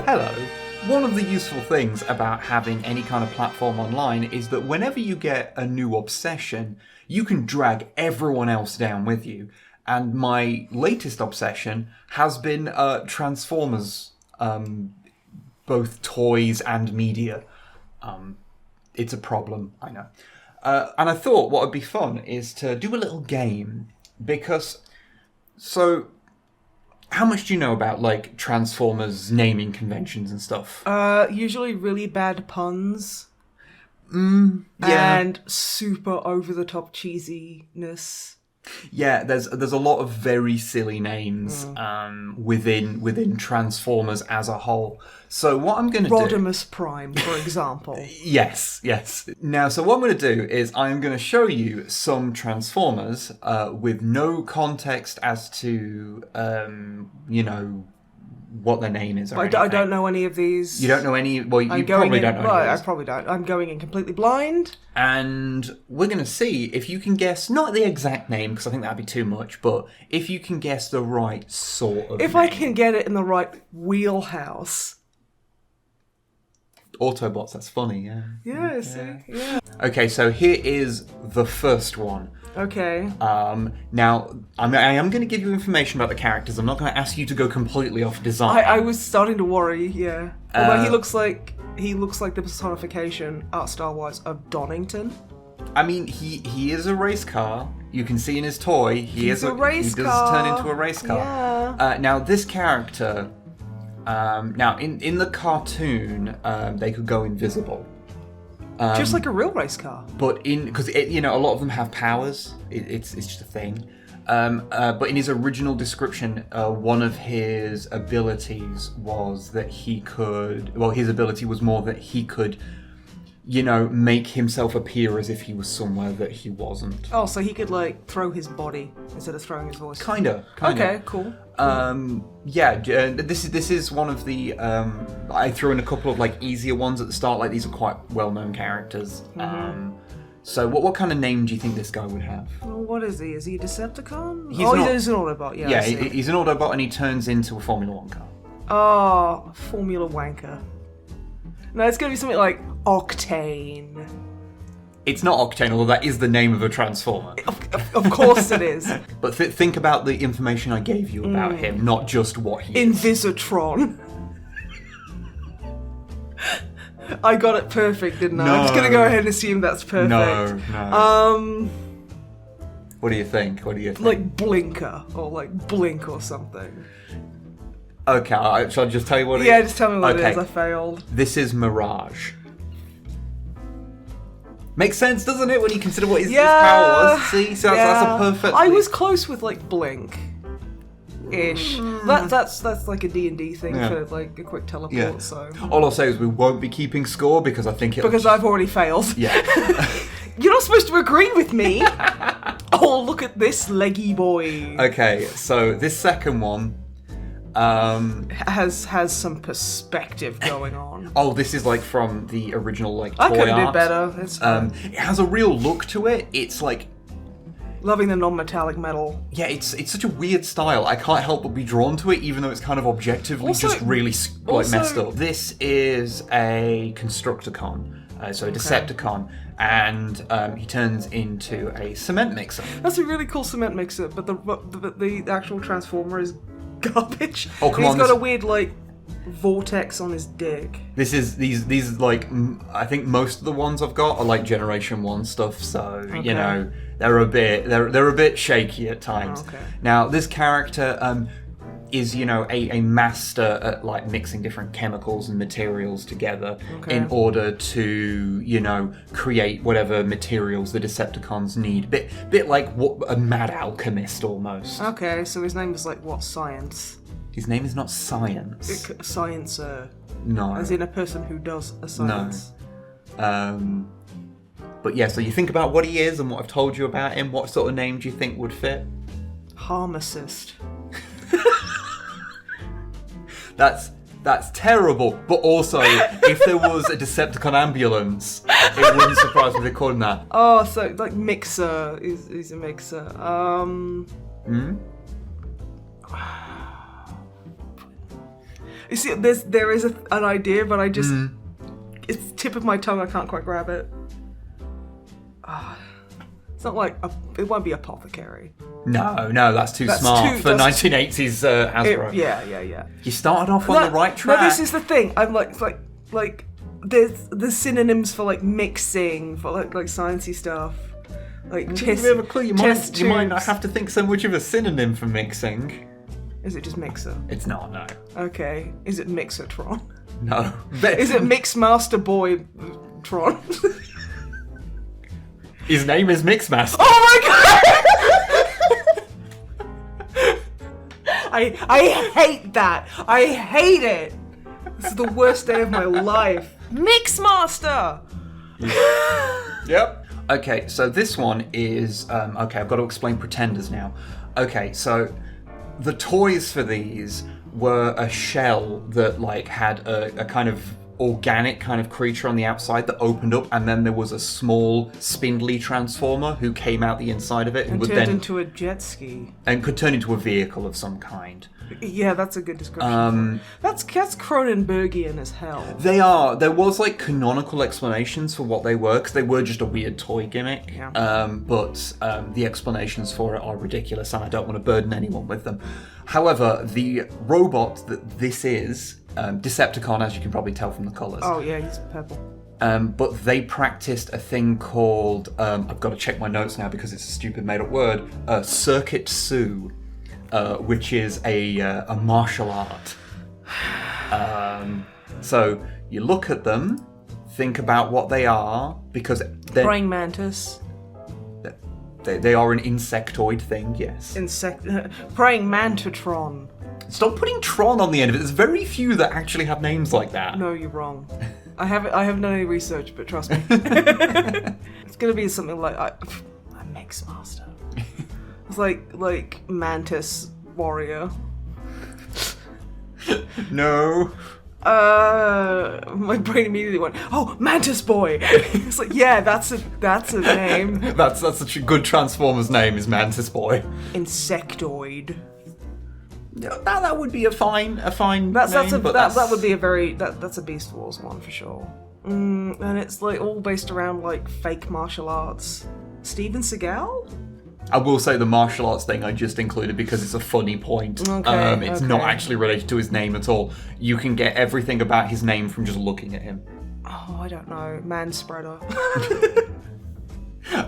Hello. One of the useful things about having any kind of platform online is that whenever you get a new obsession, you can drag everyone else down with you. And my latest obsession has been Transformers, both toys and media. It's a problem, I know. And I thought what would be fun is to do a little game, because... So, how much do you know about, like, Transformers naming conventions and stuff? Usually really bad puns. Yeah. And super over-the-top cheesiness. Yeah, there's a lot of very silly names within Transformers as a whole. So what I'm going to do... Rodimus Prime, for example. Yes. Now, so what I'm going to do is I'm going to show you some Transformers with no context as to, what their name is or anything. I don't know any of these. You don't know any... Well, you probably don't know any of these. I probably don't. I'm going in completely blind. And we're going to see if you can guess, not the exact name, because I think that'd be too much, but if you can guess the right sort of If name. I can get it in the right wheelhouse. Autobots, that's funny, yeah. Yeah, see? Yeah. Okay, so here is the first one. Okay. Now, I am going to give you information about the characters. I'm not going to ask you to go completely off design. I was starting to worry, yeah. Although he looks like the personification, art style-wise, of Donington. I mean, he is a race car. You can see in his toy, he does turn into a race car. Yeah. Now, this character, in the cartoon, they could go invisible. Just like a real race car. But because a lot of them have powers. It's just a thing. But in his original description, one of his abilities was that he could... Well, his ability was more that he could, make himself appear as if he was somewhere that he wasn't. Oh, so he could, like, throw his body instead of throwing his voice. Kinda. Okay, cool. This is one of the... I threw in a couple of, like, easier ones at the start. Like, these are quite well-known characters. Mm-hmm. So what kind of name do you think this guy would have? Well, what is he? Is he a Decepticon? He's not... He's an Autobot, yeah. Yeah, he's an Autobot and he turns into a Formula 1 car. Oh, Formula Wanker. No, it's going to be something like Octane. It's not Octane, although that is the name of a Transformer. Of course it is. But think about the information I gave you about him, not just what he is. Invisitron. I got it perfect, didn't I? No. I'm just going to go ahead and assume that's perfect. No. What do you think? Like Blinker, or like Blink or something. Okay, shall I just tell you what it is? Yeah, just tell me what it is, I failed. This is Mirage. Makes sense, doesn't it, when you consider what his power was? See? So that's a perfect... I was close with, like, Blink-ish. That's like a D&D thing for, like, a quick teleport, so... All I'll say is we won't be keeping score because I think it'll... Because I've already failed. Yeah. You're not supposed to agree with me! Oh, look at this leggy boy. Okay, so this second one... has some perspective going on. Oh, this is like from the original like toy I could art. do better. It's fine. It has a real look to it. It's like loving the non-metallic metal. Yeah, it's such a weird style. I can't help but be drawn to it, even though it's kind of objectively just really messed up. This is a Constructicon, so a Decepticon, and he turns into a cement mixer. That's a really cool cement mixer, but the actual Transformer is garbage. Oh, come on! He's got a weird like vortex on his dick. These like I think most of the ones I've got are like Generation 1 stuff, so they're a bit shaky at times. Okay. Now this character is a master at like mixing different chemicals and materials together in order to create whatever materials the Decepticons need. Bit like a mad alchemist almost. Okay, so his name is like what? Science. His name is not Science. Sciencer. No. As in a person who does a science. No. But yeah, so you think about what he is and what I've told you about him. What sort of name do you think would fit? Pharmacist. That's terrible. But also, if there was a Decepticon ambulance, it wouldn't surprise me they called him that. Oh, so like mixer. He's a mixer. You see, there is an idea, but I just it's tip of my tongue. I can't quite grab it. It's not like it won't be apothecary. No, that's too smart for 1980s Hasbro. Yeah. You started off on the right track. No, this is the thing. I'm like there's synonyms for like mixing, for like sciencey stuff. Like Do you have a clue? You might not have to think so much of a synonym for mixing. Is it just mixer? It's not, no. Okay. Is it Mixertron? No. Is it MIXMASTER Boy Tron? His name is MIXMASTER. Oh my god! I hate that. I hate it. This is the worst day of my life. MIXMASTER! Yep. Okay, so this one is... okay, I've got to explain Pretenders now. Okay, so the toys for these were a shell that like had a kind of organic kind of creature on the outside that opened up, and then there was a small spindly transformer who came out the inside of it and turned into a jet ski. And could turn into a vehicle of some kind. Yeah, that's a good description. That's Cronenbergian as hell. They are. There was like canonical explanations for what they were, because they were just a weird toy gimmick. Yeah. But the explanations for it are ridiculous, and I don't want to burden anyone with them. However, the robot that this is, Decepticon, as you can probably tell from the colours. Oh yeah, he's purple. But they practiced a thing called, I've got to check my notes now because it's a stupid made-up word, Circuit Sue. Which is a martial art. So you look at them, think about what they are, because they're... Praying mantis. They are an insectoid thing, yes. Praying mantatron. Stop putting Tron on the end of it. There's very few that actually have names like that. No, you're wrong. I haven't done any research, but trust me. It's gonna be something like a MIXMASTER. It's like Mantis Warrior. No. My brain immediately went, oh, Mantis Boy! It's like, yeah, that's a name. That's a good Transformers name, is Mantis Boy. Insectoid. That would be a fine name. That would be a very that's a Beast Wars one for sure. And it's like all based around like fake martial arts. Steven Seagal? I will say the martial arts thing I just included because it's a funny point. It's not actually related to his name at all. You can get everything about his name from just looking at him. Oh, I don't know. Manspreader.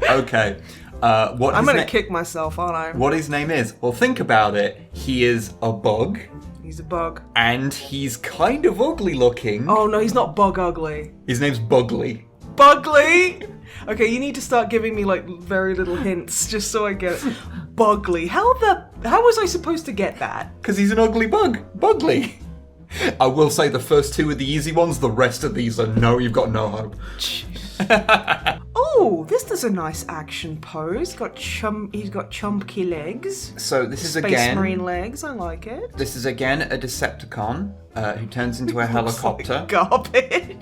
Okay. I'm going to kick myself, aren't I? What his name is? Well, think about it. He is a bug. He's a bug. And he's kind of ugly looking. Oh, no, he's not bug ugly. His name's Bugly. Bugly? Okay, you need to start giving me like very little hints just so I get it. Bugly. How was I supposed to get that? Because he's an ugly bug. Bugly. I will say the first two are the easy ones. The rest of these are no. You've got no hope. Oh, this is a nice action pose. He's got chumpy legs. So this is Space Marine legs. I like it. This is again a Decepticon who turns into a helicopter. Like garbage.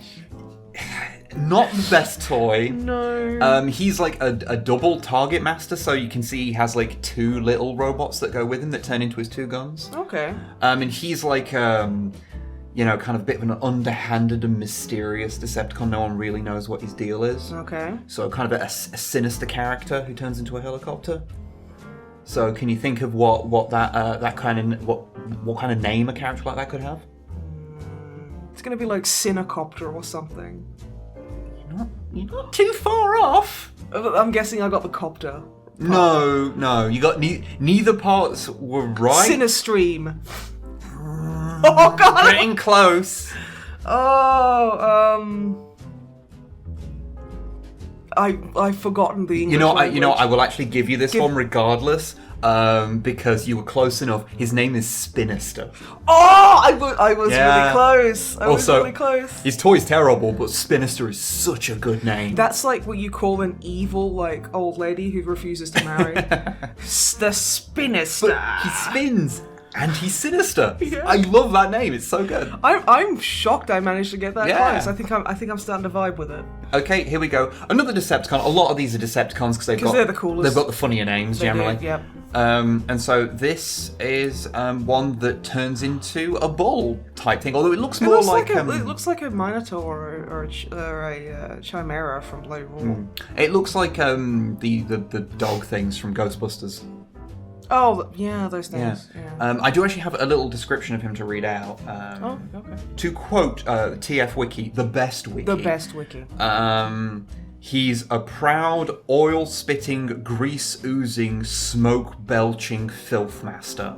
Not the best toy. No. He's like a double target master, so you can see he has like two little robots that go with him that turn into his two guns. Okay. And he's like, kind of a bit of an underhanded and mysterious Decepticon. No one really knows what his deal is. Okay. So kind of a sinister character who turns into a helicopter. So can you think of what kind of name a character like that could have? It's gonna be like Cinecopter or something. You're not too far off. I'm guessing I got the copter. No, you got neither parts were right. Cinestream. Oh god, getting close. I've forgotten the English language. I will actually give you this one regardless. Because you were close enough. His name is Spinister. Oh, I was really close. I was really close. His toy's terrible, but Spinister is such a good name. That's like what you call an evil, like, old lady who refuses to marry. The Spinister. But he spins. And he's Sinister. Yeah. I love that name. It's so good. I'm shocked I managed to get that Yeah. close. I think I'm starting to vibe with it. Okay, here we go. Another Decepticon. A lot of these are Decepticons because they're the coolest. They've got the funnier names generally. Yep. And so this is one that turns into a bull type thing. Although it looks more it looks like a Minotaur or a Chimera from Blade Rule. It looks like the dog things from Ghostbusters. Oh yeah, those things. Yeah. I do actually have a little description of him to read out. Okay. To quote TF Wiki, the best wiki. The best wiki. He's a proud, oil-spitting, grease-oozing, smoke-belching filth master.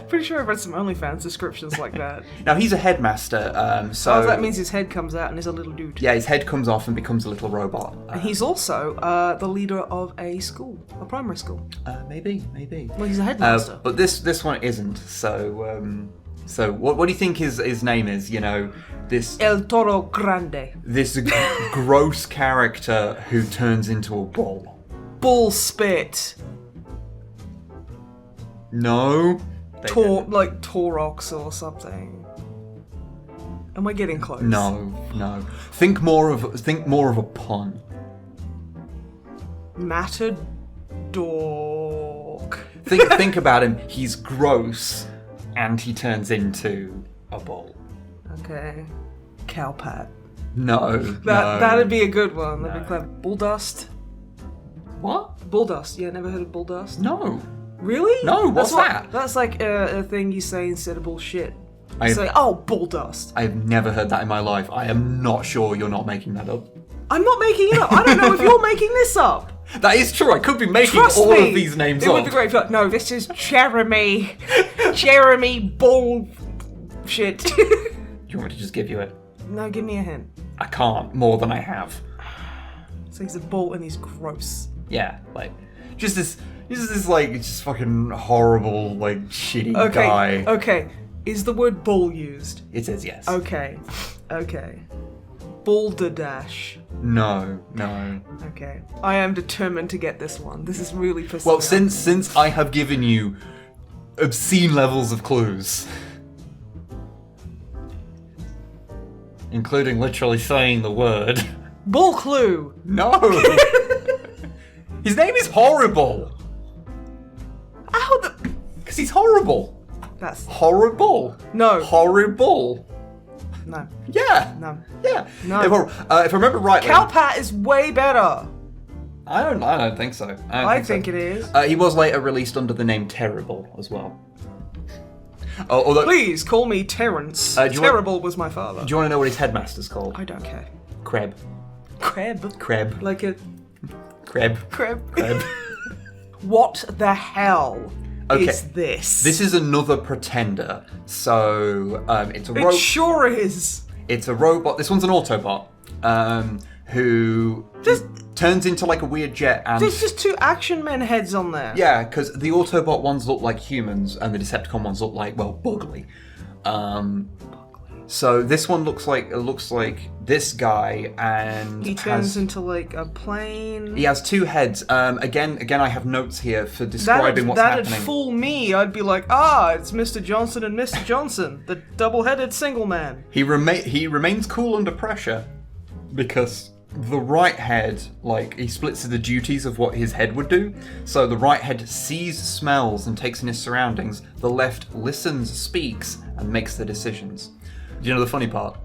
Pretty sure I've read some OnlyFans descriptions like that. Now, he's a headmaster, so... Oh, that means his head comes out and is a little dude. Yeah, his head comes off and becomes a little robot. And he's also the leader of a school, a primary school. Maybe. Well, he's a headmaster. But this one isn't, so... So what do you think his name is? You know, this... El Toro Grande. This gross character who turns into a bull. Bull spit. No. Like Taurox or something. Am I getting close? No. Think more of a pun. Matador. Think about him. He's gross, and he turns into a bull. Okay. Cowpat. No. That'd be a good one. That'd be clever. Bulldust. What? Bulldust. Yeah, never heard of Bulldust? No. Really? No, what's that? That's like a thing you say instead of bullshit. You say, Bulldust. I've never heard that in my life. I am not sure you're not making that up. I'm not making it up. I don't know if you're making this up. That is true. I could be making Trust all me, of these names it up. would be great if you're like, no, this is Jeremy. Jeremy Bull shit. Do you want me to just give you it? No, give me a hint. I can't, more than I have. So he's a bull and he's gross. Yeah, like, just this like, just fucking horrible, like, shitty guy. Okay, is the word bull used? It says yes. Okay. Balderdash. No. Okay. I am determined to get this one. This is really pissing Well, me off. since I have given you obscene levels of clues, including literally saying the word. Bull clue. No. His name is horrible. How the? Because he's horrible. That's horrible. No. Horrible. No. Yeah. No. Yeah. No. If I remember rightly, Cowpat is way better. I don't think so. I think it is. He was later released under the name Terrible as well. Although, Please call me Terrence. Terrible was my father. do you want to know what his headmaster's called? I don't care. Kreb. Creb. Like a Kreb. creb. What the hell is this? This is another pretender. So it's a It sure is. It's a robot. This one's an Autobot who Just turns into like a weird jet and... There's just two Action Men heads on there. Yeah, because the Autobot ones look like humans and the Decepticon ones look like, well, buggly. So this one looks like this guy, and he turns into like a plane. He has two heads. Again, I have notes here for describing what's happening. That'd fool me. I'd be like, it's Mr. Johnson and Mr. Johnson, the double-headed single man. He remains cool under pressure because the right head, like, he splits the duties of what his head would do. So the right head sees, smells, and takes in his surroundings. The left listens, speaks, and makes the decisions. Do you know the funny part?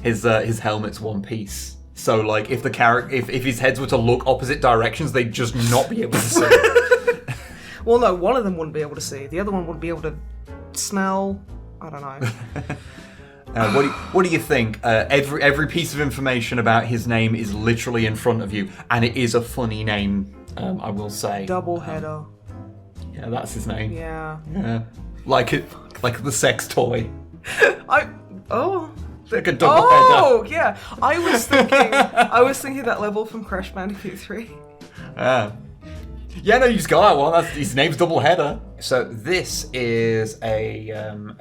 His helmet's one piece. So like if his heads were to look opposite directions, they'd just not be able to see. Well, no, one of them wouldn't be able to see. The other one wouldn't be able to smell. I don't know. What do you think? Every piece of information about his name is literally in front of you, and it is a funny name. I will say. Doubleheader. Yeah, that's his name. Yeah. Like the sex toy. Like a double header. Oh, yeah. I was thinking that level from Crash Bandicoot 3. Yeah, no, you just got that one. His name's Doubleheader. So this is a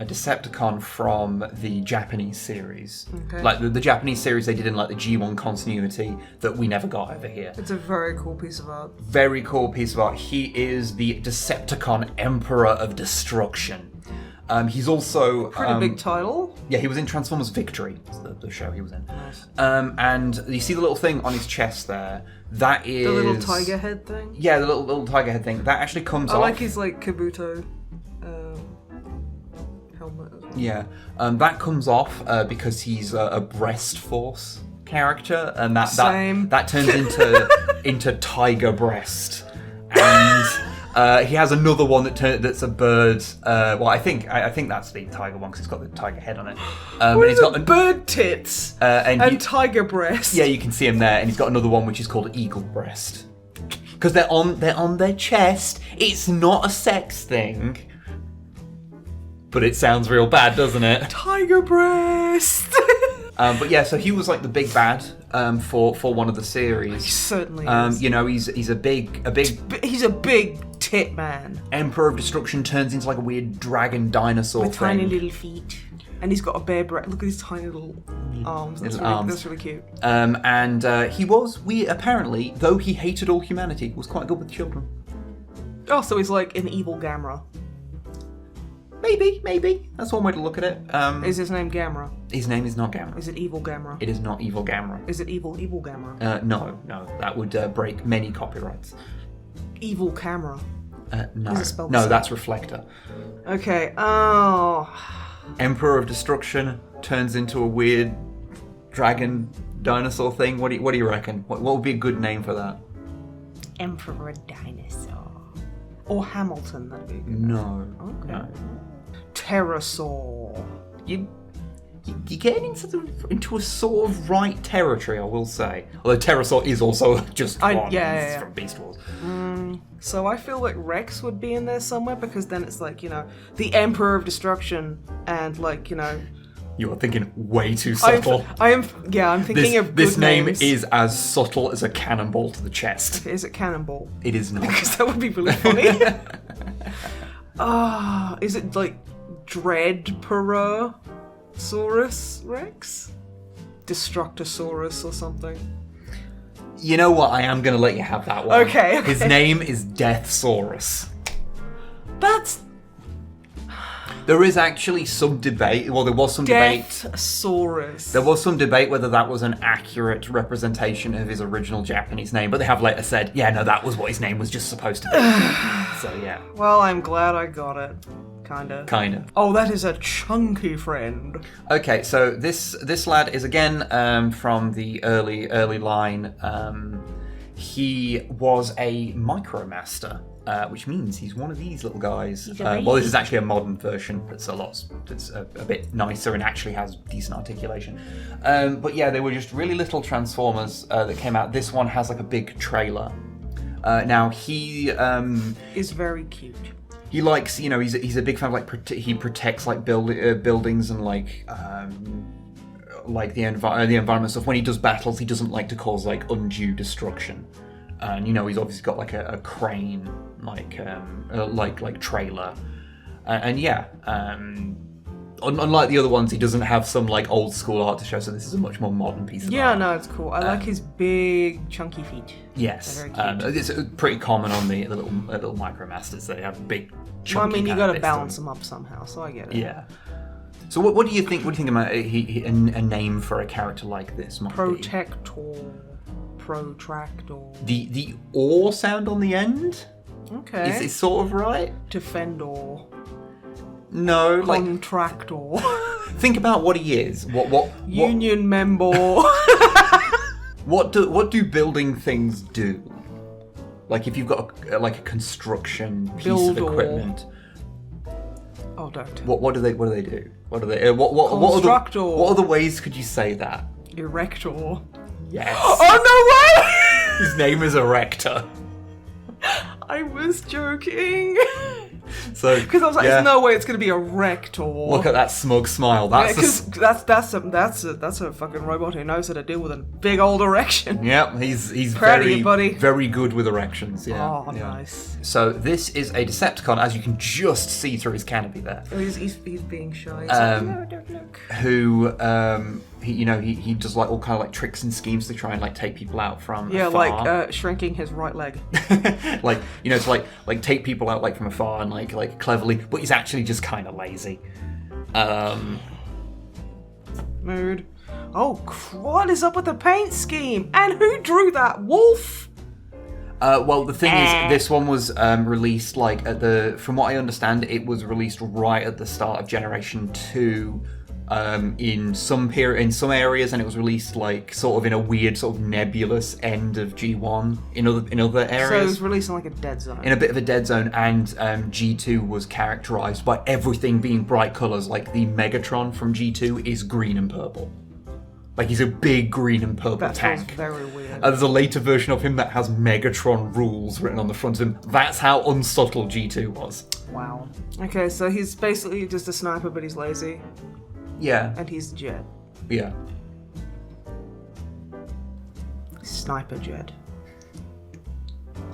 Decepticon from the Japanese series. Okay. Like the Japanese series they did in like the G1 continuity that we never got over here. It's a very cool piece of art. Very cool piece of art. He is the Decepticon Emperor of Destruction. He's also... Pretty big title. Yeah, he was in Transformers Victory, the show he was in. Nice. And you see the little thing on his chest there? That is... The little tiger head thing? Yeah, the little tiger head thing. That actually comes off... I like his, like, Kabuto helmet as well. Yeah. That comes off because he's a breast force character, and that turns into Tiger Breast. And he has another one that's a bird. Well, I think that's the tiger one because it's got the tiger head on it. And he's got bird tits and tiger breast. Yeah, you can see him there, and he's got another one which is called eagle breast. Because they're on their chest. It's not a sex thing, but it sounds real bad, doesn't it? Tiger breast. But yeah, so he was like the big bad for one of the series. He certainly is. You know, he's a big. He's a big tit man. Emperor of Destruction turns into like a weird dragon dinosaur with thing. tiny little feet, and he's got a bare breast. Look at his tiny little arms. That's really cute. And he apparently, though he hated all humanity, was quite good with children. Oh, so he's like an evil Gamera. Maybe. That's one way to look at it. Is his name Gamera? His name is not Gamera. Is it evil Gamera? It is not evil Gamera. Is it evil Gamera? No. That would break many copyrights. Evil camera. No. Is it spelled No, the same? that's Reflector. Okay. Oh. Emperor of Destruction turns into a weird dragon dinosaur thing. What do you reckon? What would be a good name for that? Emperor Dinosaur. Or Hamilton, that'd be a good No. Okay. No. Pterosaur. You're getting into a sort of right territory, I will say. Although Pterosaur is also just one. Yeah. From Beast Wars. So I feel like Rex would be in there somewhere because then it's like, you know, the Emperor of Destruction and like, you know... You are thinking way too subtle. I'm thinking of good This name names. is as subtle as a cannonball to the chest. Is it Cannonball? It is not. Because that would be really funny. Is it like Dreadparasaurus Rex? Destructosaurus or something? You know what? I am going to let you have that one. Okay. His name is DEATHSAURUS. That's... There is actually some debate. Well, there was some debate. DEATHSAURUS. There was some debate whether that was an accurate representation of his original Japanese name, but they have later said, yeah, no, that was what his name was just supposed to be. So, yeah. Well, I'm glad I got it. Kinda. Oh, that is a chunky friend. Okay, so this lad is again from the early line. He was a MIXMASTER, which means he's one of these little guys. Well, this is actually a modern version that's a bit nicer and actually has decent articulation. But yeah, they were just really little Transformers that came out. This one has like a big trailer. Now he is very cute. He likes, you know, he's a big fan of like he protects like buildings and like the environment stuff. When he does battles, he doesn't like to cause like undue destruction. And you know, he's obviously got like a crane like trailer. And yeah, unlike the other ones, he doesn't have some like old school art to show. So this is a much more modern piece of art. Yeah, no, it's cool. I like his big chunky feet. Yes, They're very cute. it's pretty common on the little MIXMASTERs. They have big. Well, I mean, you got to bits balance them up somehow, so I get it. Yeah. So what do you think? What do you think about a name for a character like this? Might Protractor. The or sound on the end. Okay. Is it sort of right? Defendor. No, Contractor. Think about what he is. What Union member. What do building things do? Like if you've got a construction piece of equipment. Oh, don't. What do they do? What are they? Constructor. What other ways could you say that? Erector. Yes. Oh no way! His name is Erector. I was joking. So Because I was like, yeah. there's no way it's going to be Erector. Look at that smug smile. Because that's a fucking robot who knows how to deal with a big old erection. Yep, he's Proud of very you, buddy. very good with erections. Yeah. Oh, yeah. nice. So this is a Decepticon, as you can just see through his canopy there. Oh, he's being shy. He's like, no, don't look. Who he does like all kind of like tricks and schemes to try and like take people out from Yeah, afar. like shrinking his right leg. Like to like take people out like from afar and like cleverly, but he's actually just kind of lazy. Mood. Oh, what is up with the paint scheme? And who drew that wolf? Well, the thing is, this one was released like from what I understand, it was released right at the start of Generation 2. In some areas, and it was released like sort of in a weird sort of nebulous end of G1 in other areas. So it was released in like a dead zone. In a bit of a dead zone, and G2 was characterized by everything being bright colors. Like the Megatron from G2 is green and purple. Like he's a big green and purple That tank. sounds very weird. There's a later version of him that has Megatron rules written on the front of him. That's how unsubtle G2 was. Wow. Okay, so he's basically just a sniper, but he's lazy. Yeah. And he's Jet. Yeah. Sniper Jet.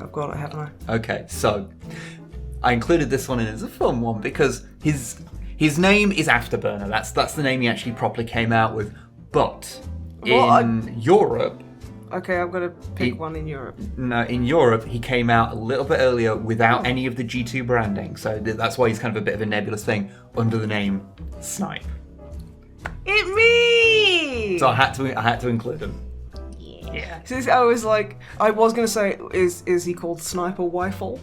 I've got it, haven't I? Okay, so I included this one in as a fun one because his name is Afterburner. That's the name he actually properly came out with. But in Europe, okay, I've got to pick one in Europe. No, in Europe he came out a little bit earlier without any of the G2 branding. So that's why he's kind of a bit of a nebulous thing under the name Snipe. It me. So I had to include him. Yeah. So I was gonna say, is he called Sniper Weifel?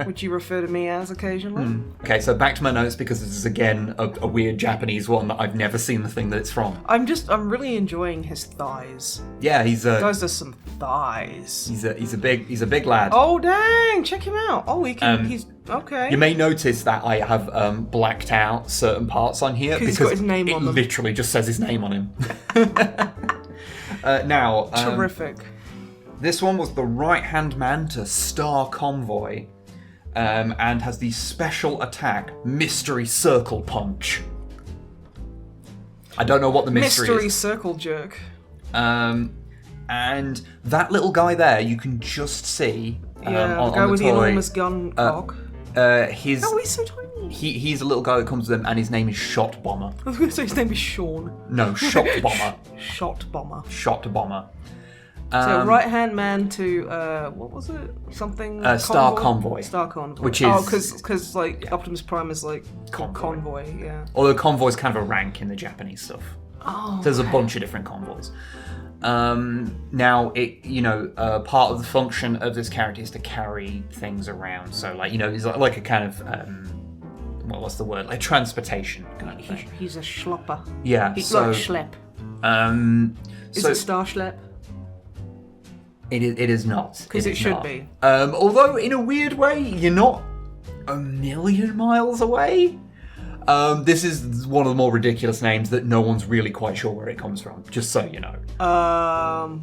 Which you refer to me as occasionally. Okay, so back to my notes because this is again a weird Japanese one that I've never seen the thing that it's from. I'm really enjoying his thighs. Yeah, he's Those are some thighs. he's a big lad. Oh dang! Check him out. Oh, he's okay. You may notice that I have blacked out certain parts on here because he's got his name it on them. literally just says his name on him. Now, Terrific. This one was the right-hand man to Star Convoy, and has the special attack Mystery Circle Punch. I don't know what the mystery is. Circle Jerk. And that little guy there, you can just see The on guy the with toy. the enormous gun cock. He's Oh, he's so tiny. he's a little guy that comes with him, and his name is Shot Bomber. I was going to say his name is Sean. No, Shot Bomber. Shot Bomber. Shot Bomber. So right-hand man to, what was it? Something? Star Convoy. Star Convoy. Which is... Oh, because Optimus Prime is like convoy, yeah. Although Convoy's kind of a rank in the Japanese stuff. Oh. There's a bunch of different convoys. Now, part of the function of this character is to carry things around. So, he's like a kind of, what's the word? Like transportation kind of thing. He's a schlopper. Yeah, He's so... like Schlepp. Is it Star Schlepp? It is not. Because it should be. Although, in a weird way, you're not a million miles away. This is one of the more ridiculous names that no one's really quite sure where it comes from, just so you know.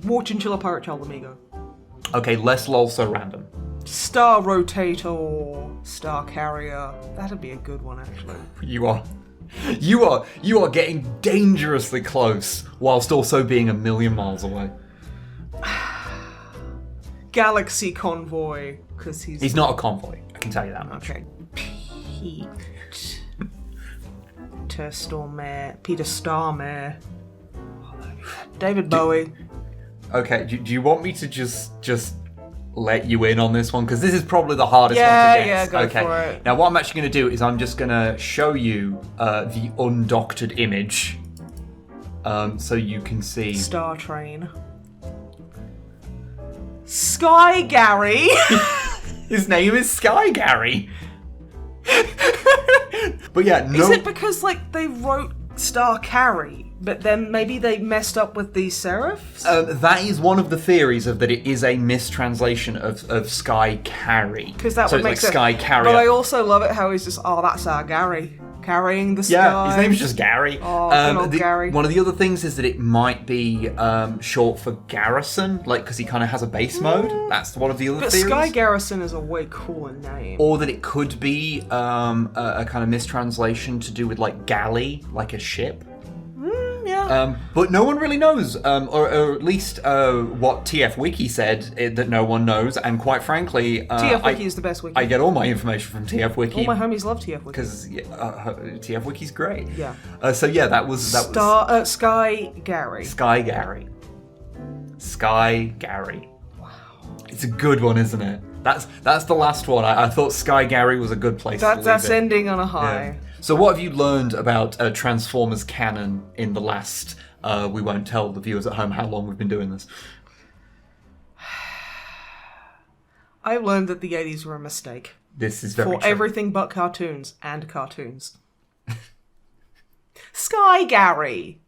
War Chinchilla Pirate Child Amigo. Okay, less lol, so random. Star Rotator, Star Carrier. That'd be a good one, actually. You are getting dangerously close, whilst also being a million miles away. Galaxy Convoy, because He's not a convoy, I can tell you that much. Okay. Peter Starmare. David Bowie. Okay, do you want me to just let you in on this one? Because this is probably the hardest one to guess. Yeah, go for it. Now, what I'm actually going to do is I'm just going to show you the undoctored image, so you can see. Star Train. Sky Garry. His name is Sky Garry. But yeah, no. Is it because they wrote Star Carry, but then maybe they messed up with the serifs? That is one of the theories of that it is a mistranslation of Sky Carry. Because that so would make it's like sense. Sky Carrier. But I also love it how he's just, that's our Gary. carrying the Yeah, sky. his name's just Gary. Oh, good old Gary. One of the other things is that it might be short for Garrison, like because he kind of has a base mode. That's one of the other But theories. Sky Garrison is a way cooler name. Or that it could be a kind of mistranslation to do with like galley, like a ship. Yeah. But no one really knows, or at least what TF Wiki said that no one knows. And quite frankly, TF Wiki is the best wiki. I get all my information from TF Wiki. All my homies love TF Wiki. Because TF Wiki's great. Yeah. So yeah, that was Sky Gary. Sky Gary. Sky Gary. Wow. It's a good one, isn't it? That's the last one. I thought Sky Gary was a good place to leave That's it. ending on a high. Yeah. So what have you learned about Transformers canon in the last... we won't tell the viewers at home how long we've been doing this. I've learned that the 80s were a mistake. This is very For true. everything but cartoons and cartoons. Sky Gary.